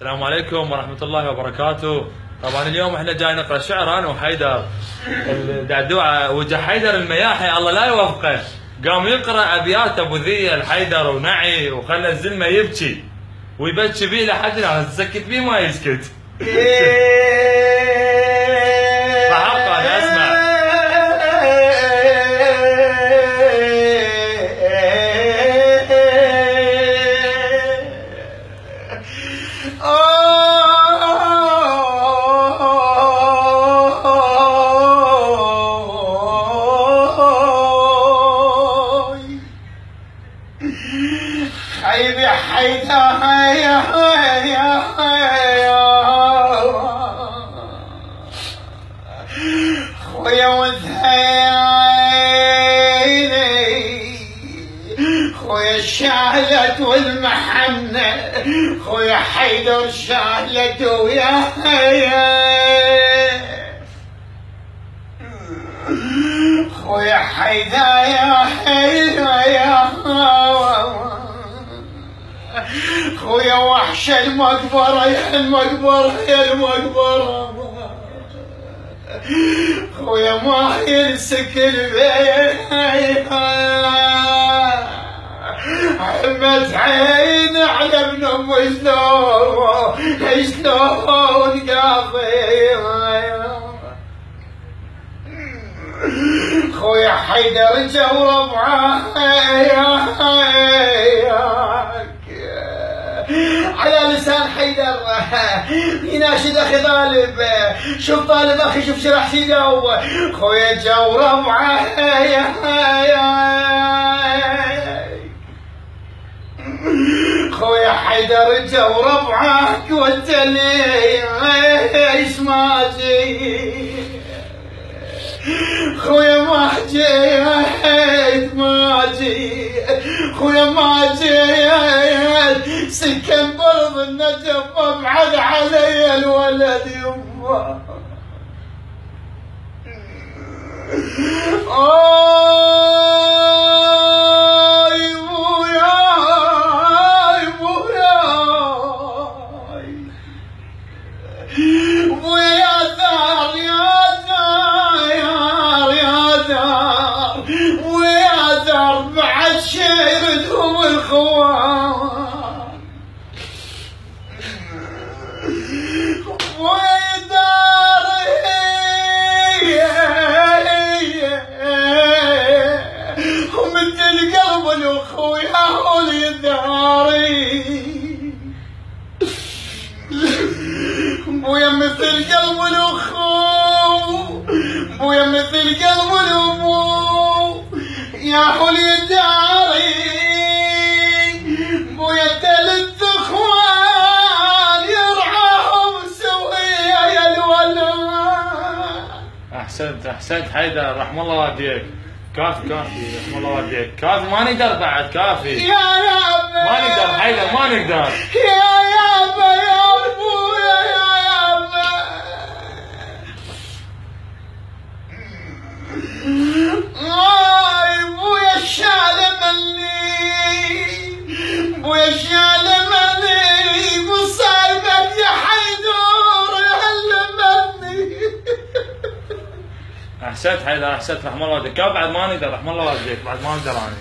السلام عليكم ورحمة الله وبركاته. طبعا اليوم احنا جاي نقرا شعر انا وحيدر الدعدوعة. وجه حيدر المياحي الله لا يوفقه، قام يقرا ابيات ابو ذي الحيدر ونعي وخلى الزلمه يبكي ويبكي بيه لحد الان، تسكت بيه ما يسكت. فحق انا اسمع. حيدي حيدر خويا وذهيني خويا الشهلة والمحنة خويا حيدر شهلة ويا خويا حيدر يا خويا وحش المقبرة يا المقبرة يا المقبرة خويا ما ينسك البيت حمت عين على ابن ام شلون قاضي خويا حيدر جورب على لسان حيدر يناشد اخي طالب، شوف طالب اخي شوف شرح يجاوب خويا جورب خويا حيدر جورب معاك وانت ليش ما جيت خويا ما جيت خويا ما جيت سكن برض النجف ابعد علي الولد يما شيرتهم الخوان ويداري ومثل القلب الاخويا واليداري بويا مثل قلب الاخو بويا مثل قلب الابو يا حولي داري بويا ثلاث اخوان يرعاهم سوية يا الولد. احسنت حيدر رحم الله والديك. كافي رحم الله والديك. كافي ما نقدر بعد كافي يا يابا ما نقدر حيدر ما نقدر يا يابا يا ابويا يا يابا بويا الشعلة بويا الشعلة ملي مصايبك يا حيدور علمني. احسنت حيدر احسنت رحم الله والديك. كافي بعد ما نقدر رحم الله والديك بعد ما نقدر. انا